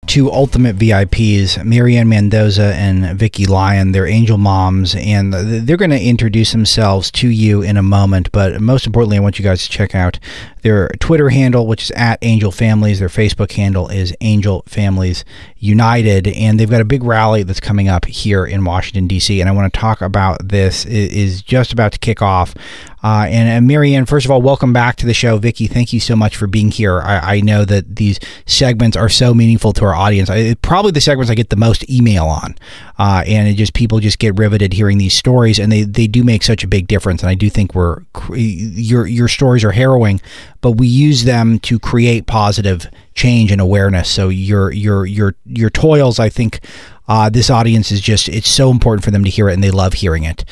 two ultimate VIPs, Marianne Mendoza and Vickie Lyon. They're angel moms, and they're going to introduce themselves to you in a moment. But most importantly, I want you guys to check out their Twitter handle, which is @AngelFamilies. Their Facebook handle is Angel Families United, and they've got a big rally that's coming up here in Washington, D.C., and I want to talk about this. It is just about to kick off. And Marianne, first of all, welcome back to the show. Vickie, thank you so much for being here. I know that these segments are so meaningful to our audience. Probably the segments I get the most email on, and people just get riveted hearing these stories, and they do make such a big difference. And I do think your stories are harrowing, but we use them to create positive change and awareness. So your toils, I think, this audience it's so important for them to hear it, and they love hearing it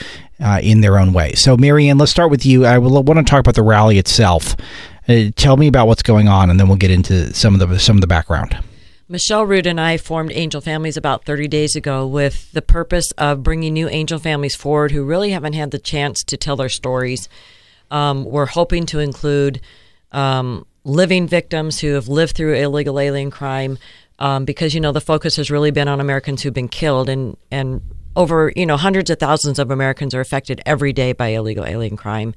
in their own way. So, Marianne, let's start with you. I want to talk about the rally itself. Tell me about what's going on, and then we'll get into some of the background. Michelle Root and I formed Angel Families about 30 days ago with the purpose of bringing new angel families forward who really haven't had the chance to tell their stories. We're hoping to include living victims who have lived through illegal alien crime, because, the focus has really been on Americans who've been killed, and over, hundreds of thousands of Americans are affected every day by illegal alien crime,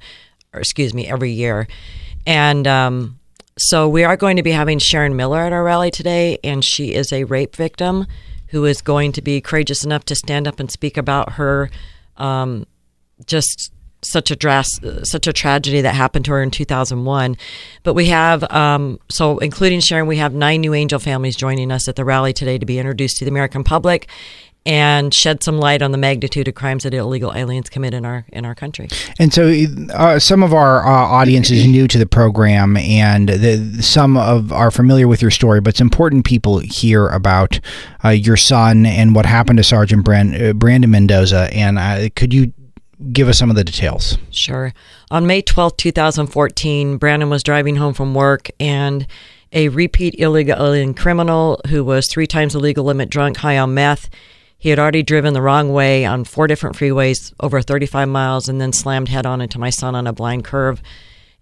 every year. And so we are going to be having Sharon Miller at our rally today, and she is a rape victim who is going to be courageous enough to stand up and speak about her just such a tragedy that happened to her in 2001. But we have, so including Sharon, we have 9 new angel families joining us at the rally today to be introduced to the American public and shed some light on the magnitude of crimes that illegal aliens commit in our country. And so some of our audience is new to the program, and some are familiar with your story, but it's important people hear about your son and what happened to Sergeant Brandon Mendoza. And could you give us some of the details? Sure. On May 12th, 2014, Brandon was driving home from work, and a repeat illegal alien criminal who was 3 times the legal limit drunk, high on meth. He had already driven the wrong way on 4 different freeways over 35 miles and then slammed head-on into my son on a blind curve.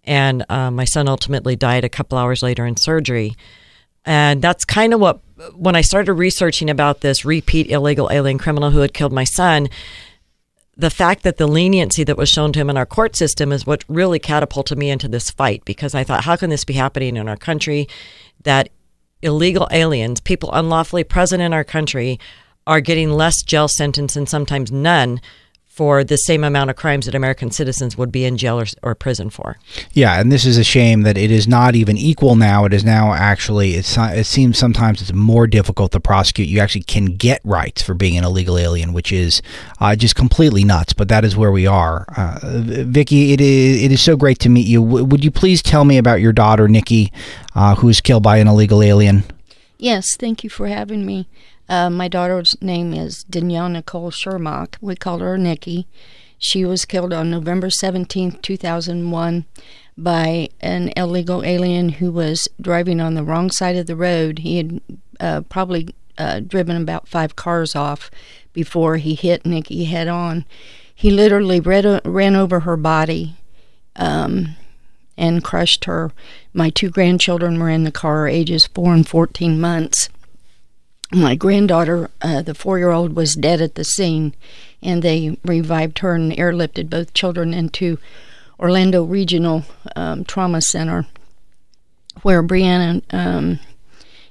And my son ultimately died a couple hours later in surgery. And that's kind of when I started researching about this repeat illegal alien criminal who had killed my son, the fact that the leniency that was shown to him in our court system is what really catapulted me into this fight, because I thought, how can this be happening in our country, that illegal aliens, people unlawfully present in our country, are getting less jail sentence and sometimes none for the same amount of crimes that American citizens would be in jail or prison for. Yeah, and this is a shame that it is not even equal now. It is now actually, it seems sometimes it's more difficult to prosecute. You actually can get rights for being an illegal alien, which is just completely nuts, but that is where we are. Vickie, it is so great to meet you. Would you please tell me about your daughter, Nikki, who was killed by an illegal alien? Yes, thank you for having me. My daughter's name is Danielle Nicole Shermock. We called her Nikki. She was killed on November 17th, 2001 by an illegal alien who was driving on the wrong side of the road. He had probably driven about 5 cars off before he hit Nikki head on. He literally ran over her body and crushed her. My 2 grandchildren were in the car, ages 4 and 14 months. My granddaughter, the 4-year-old, was dead at the scene, and they revived her and airlifted both children into Orlando Regional Trauma Center, where Brianna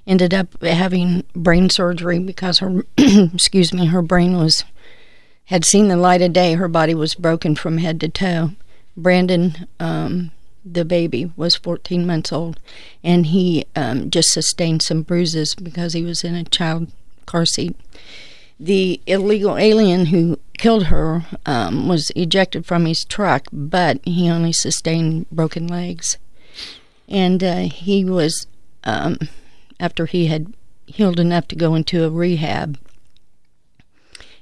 ended up having brain surgery because her, her brain had seen the light of day. Her body was broken from head to toe. Brandon, the baby, was 14 months old, and he just sustained some bruises because he was in a child car seat. The illegal alien who killed her was ejected from his truck, but he only sustained broken legs. And he was, after he had healed enough to go into a rehab,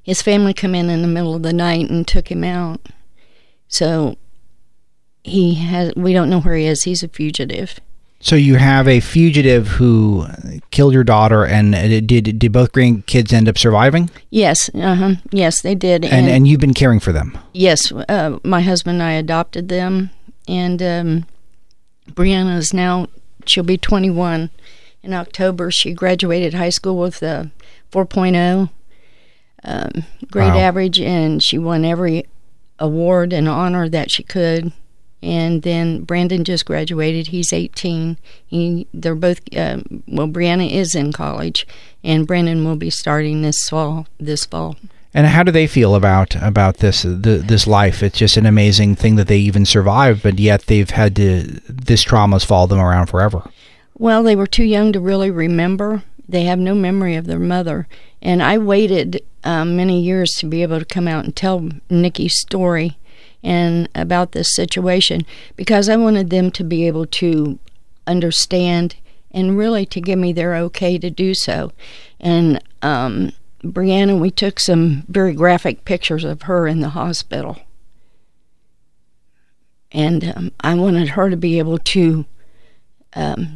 his family come in the middle of the night and took him out. So we don't know where he is. He's a fugitive. So you have a fugitive who killed your daughter, and did both grandkids end up surviving? Yes, yes, they did. And you've been caring for them? Yes, my husband and I adopted them, and Brianna is now, she'll be 21 In October, she graduated high school with a 4.0 grade average, and she won every award and honor that she could. And then Brandon just graduated. He's 18. They're both, Brianna is in college, and Brandon will be starting this fall. And how do they feel about this life? It's just an amazing thing that they even survived, but yet they've had this trauma's followed them around forever. Well, they were too young to really remember. They have no memory of their mother. And I waited many years to be able to come out and tell Nikki's story and about this situation, because I wanted them to be able to understand and really to give me their okay to do so. And Brianna, we took some very graphic pictures of her in the hospital. And I wanted her to be able to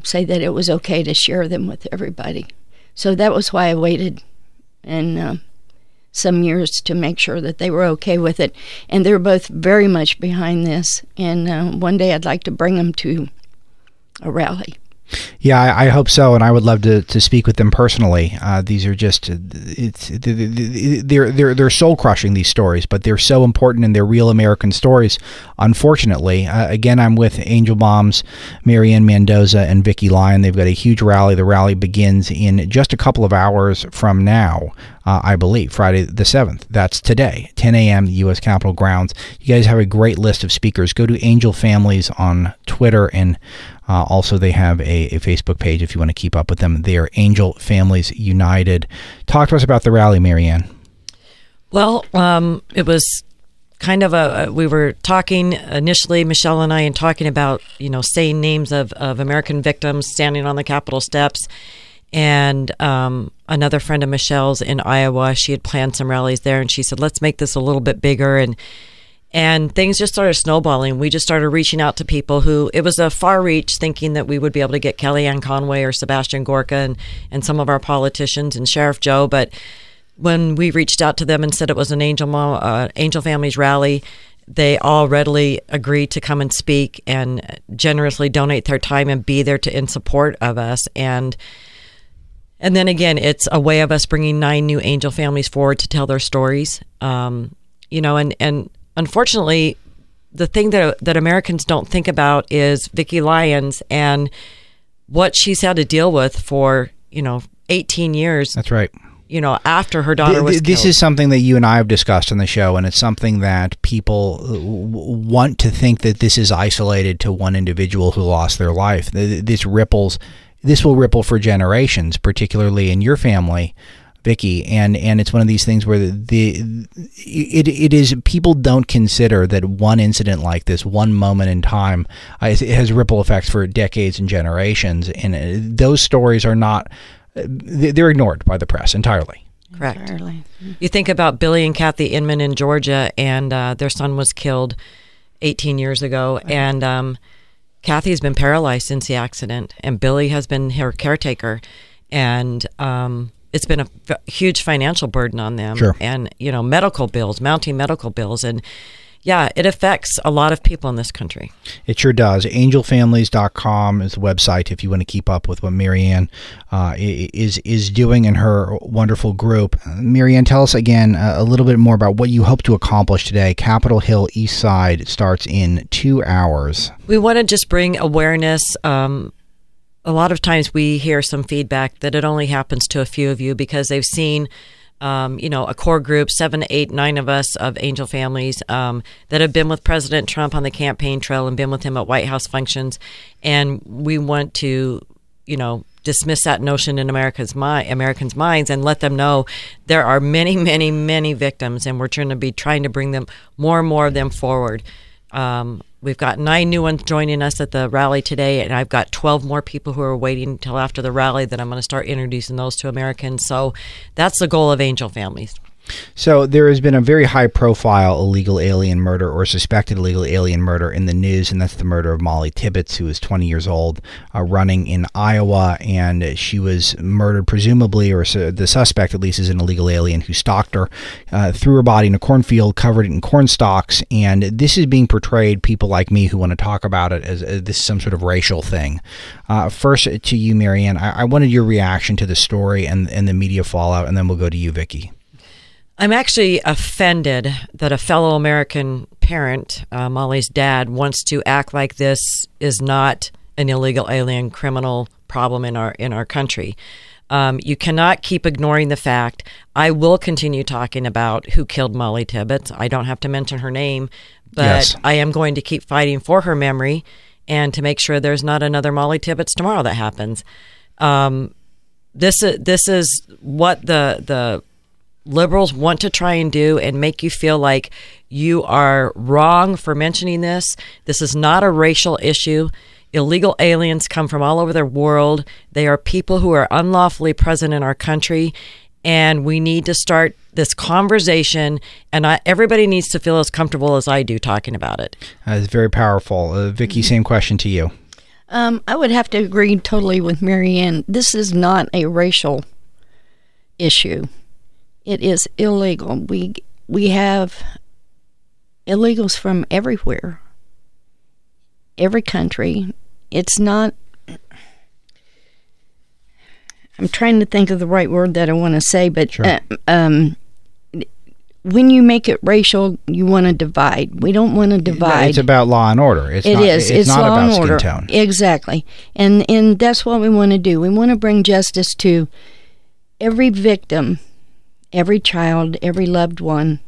say that it was okay to share them with everybody. So that was why I waited and some years to make sure that they were okay with it. And they're both very much behind this. And one day I'd like to bring them to a rally. Yeah, I hope so, and I would love to speak with them personally. These are just they're soul crushing, these stories, but they're so important and they're real American stories. Unfortunately, again, I'm with Angel Moms, Marianne Mendoza and Vickie Lyon. They've got a huge rally. The rally begins in just a couple of hours from now. I believe, Friday the 7th. That's today, 10 a.m., U.S. Capitol grounds. You guys have a great list of speakers. Go to Angel Families on Twitter, and also they have a Facebook page if you want to keep up with them. They are Angel Families United. Talk to us about the rally, Marianne. Well, it was kind of we were talking initially, Michelle and I, and talking about, saying names of American victims standing on the Capitol steps. And another friend of Michelle's in Iowa, she had planned some rallies there, and she said, let's make this a little bit bigger. And things just started snowballing. We just started reaching out to people who, it was a far reach, thinking that we would be able to get Kellyanne Conway or Sebastian Gorka and some of our politicians and Sheriff Joe. But when we reached out to them and said it was an Angel Families rally, they all readily agreed to come and speak and generously donate their time and be there in support of us. And then again, it's a way of us bringing 9 new Angel families forward to tell their stories. And unfortunately, the thing that Americans don't think about is Vickie Lyons and what she's had to deal with for, 18 years. That's right. After her daughter was killed. This is something that you and I have discussed on the show, and it's something that people want to think that this is isolated to one individual who lost their life. This will ripple for generations, particularly in your family, Vickie, and it's one of these things where it is, people don't consider that one incident like this, one moment in time, it has ripple effects for decades and generations, and those stories are not, they're ignored by the press entirely. Correct. Entirely. You think about Billy and Kathy Inman in Georgia, and their son was killed 18 years ago, right. And Kathy has been paralyzed since the accident, and Billy has been her caretaker, and it's been a huge financial burden on them. Sure. And medical bills, mounting medical bills, and yeah, it affects a lot of people in this country. It sure does. Angelfamilies.com is the website if you want to keep up with what Marianne is doing in her wonderful group. Marianne, tell us again a little bit more about what you hope to accomplish today. Capitol Hill East Side starts in 2 hours. We want to just bring awareness. A lot of times we hear some feedback that it only happens to a few of you because they've seen a core group, 7, 8, 9 of us of Angel families that have been with President Trump on the campaign trail and been with him at White House functions. And we want to, dismiss that notion in Americans' minds and let them know there are many, many, many victims, and we're trying to bring them, more and more of them forward. We've got 9 new ones joining us at the rally today, and I've got 12 more people who are waiting until after the rally that I'm going to start introducing those to Americans. So that's the goal of Angel Families. So there has been a very high-profile illegal alien murder or suspected illegal alien murder in the news, and that's the murder of Molly Tibbetts, who was 20 years old, running in Iowa, and she was murdered presumably, or the suspect at least is an illegal alien who stalked her, threw her body in a cornfield, covered it in corn stalks, and this is being portrayed, people like me who want to talk about it, as this is some sort of racial thing. First to you, Marianne, I wanted your reaction to the story and the media fallout, and then we'll go to you, Vickie. I'm actually offended that a fellow American parent, Molly's dad, wants to act like this is not an illegal alien criminal problem in our country. You cannot keep ignoring the fact. I will continue talking about who killed Molly Tibbetts. I don't have to mention her name, but yes. I am going to keep fighting for her memory and to make sure there's not another Molly Tibbetts tomorrow that happens. This is what the liberals want to try and do and make you feel like you are wrong for mentioning this. This is not a racial issue. Illegal aliens come from all over the world. They are people who are unlawfully present in our country, and we need to start this conversation, and everybody needs to feel as comfortable as I do talking about it. It's very powerful. Vickie, same question to you. I would have to agree totally with Marianne. This is not a racial issue. It is illegal. We have illegals from everywhere, every country. It's not. I'm trying to think of the right word that I want to say, but sure. When you make it racial, you want to divide. We don't want to divide. It's about law and order. It's not law about and order. Skin tone. Exactly, and that's what we want to do. We want to bring justice to every victim, every child, every loved one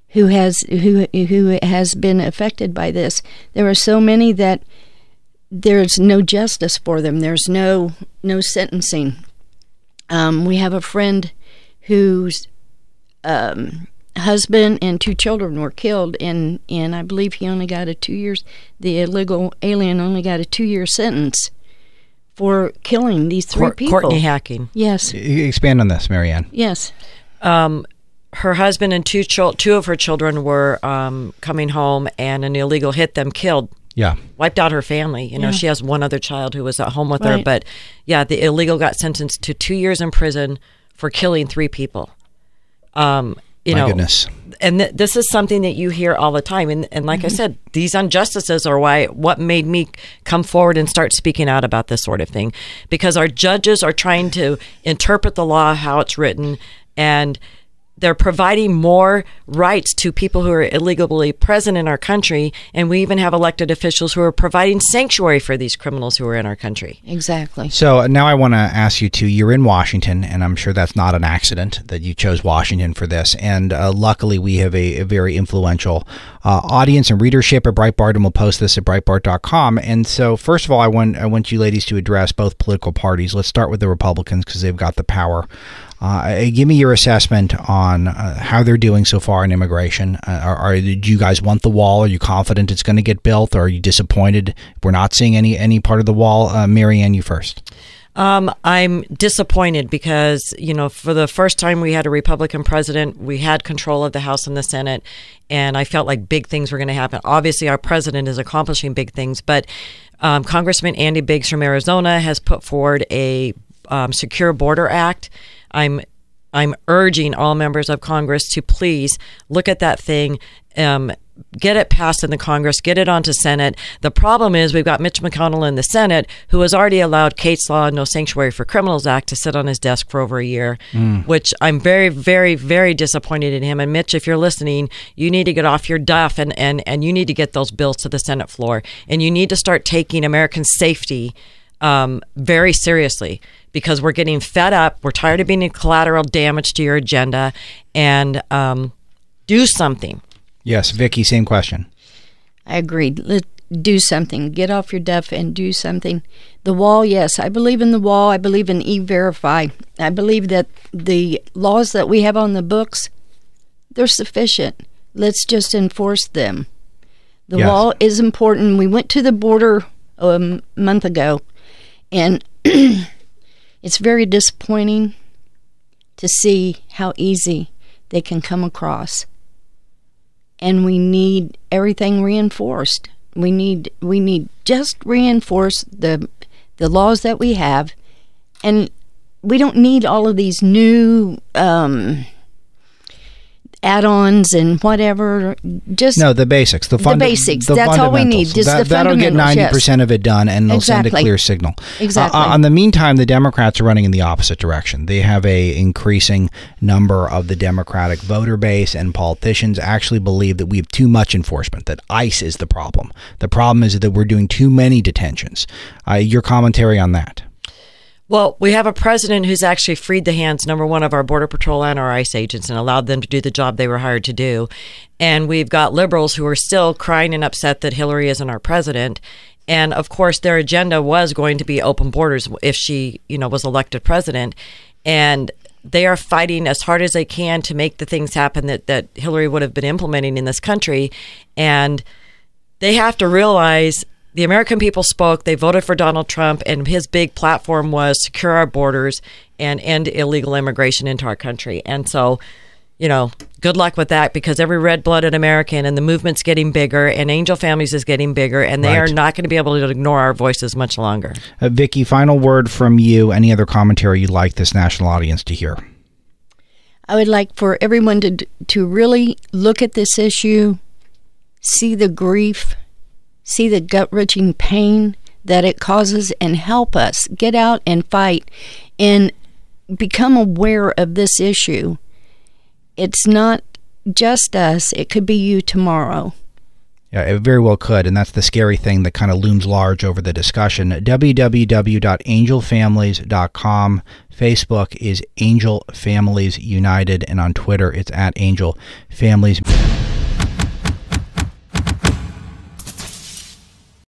who has been affected by this. There are so many that there's no justice for them. There's no sentencing. We have a friend whose husband and 2 children were killed, and I believe he only got a 2 years. The illegal alien only got a 2-year sentence for killing these 3 people. Courtney Hacking. Yes. Expand on this, Marianne. Yes. Her husband and 2 of her children were coming home, and an illegal hit them, killed. Yeah. Wiped out her family. You know, she has 1 other child who was at home with her. Right. But, yeah, the illegal got sentenced to 2 years in prison for killing 3 people. My goodness. And this is something that you hear all the time. And like I said, these injustices are what made me come forward and start speaking out about this sort of thing. Because our judges are trying to interpret the law how it's written, and they're providing more rights to people who are illegally present in our country, and we even have elected officials who are providing sanctuary for these criminals who are in our country. Exactly. So now I want to ask you you're in Washington, and I'm sure that's not an accident that you chose Washington for this, and luckily we have a very influential audience and readership at Breitbart, and we'll post this at Breitbart.com. And so first of all, I want you ladies to address both political parties. Let's start with the Republicans because they've got the power. Give me your assessment on how they're doing so far in immigration. Do you guys want the wall? Are you confident it's going to get built? Or are you disappointed we're not seeing any part of the wall? Marianne, you first. I'm disappointed because, for the first time we had a Republican president, we had control of the House and the Senate, and I felt like big things were going to happen. Obviously, our president is accomplishing big things, but Congressman Andy Biggs from Arizona has put forward a Secure Border Act. I'm urging all members of Congress to please look at that thing, get it passed in the Congress, get it onto Senate. The problem is we've got Mitch McConnell in the Senate who has already allowed Kate's Law and No Sanctuary for Criminals Act to sit on his desk for over a year, which I'm very, very, very disappointed in him. And Mitch, if you're listening, you need to get off your duff and you need to get those bills to the Senate floor. And you need to start taking American safety very seriously, because we're getting fed up. We're tired of being collateral damage to your agenda, and do something. Yes, Vickie, same question. I agreed. Let's do something. Get off your duff and do something. The wall, yes, I believe in the wall. I believe in E-Verify. I believe that the laws that we have on the books, they're sufficient. Let's just enforce them. The wall is important. We went to the border a month ago, and it's very disappointing to see how easy they can come across. And we need everything reinforced. We need just reinforce the laws that we have, and we don't need all of these new add-ons and whatever. Just the basics, the basics. That's all we need. Just the that'll get 90% of it done, and they'll send a clear signal. Exactly. In the meantime, the Democrats are running in the opposite direction. They have a increasing number of the Democratic voter base and politicians actually believe that we have too much enforcement. That ICE is the problem. The problem is that we're doing too many detentions. Your commentary on that? Well, we have a president who's actually freed the hands, number one, of our Border Patrol and our ICE agents and allowed them to do the job they were hired to do. And we've got liberals who are still crying and upset that Hillary isn't our president. And, of course, their agenda was going to be open borders if she, was elected president. And they are fighting as hard as they can to make the things happen that Hillary would have been implementing in this country. And they have to realize the American people spoke. They voted for Donald Trump, and his big platform was secure our borders and end illegal immigration into our country. And so, good luck with that, because every red-blooded American and the movement's getting bigger, and Angel Families is getting bigger, and they are not going to be able to ignore our voices much longer. Vickie, final word from you. Any other commentary you'd like this national audience to hear? I would like for everyone to really look at this issue, see the grief, see the gut-wrenching pain that it causes, and help us get out and fight and become aware of this issue. It's not just us. It could be you tomorrow. Yeah, it very well could, and that's the scary thing that kind of looms large over the discussion. www.angelfamilies.com. Facebook is Angel Families United, and on Twitter it's @Angel Families.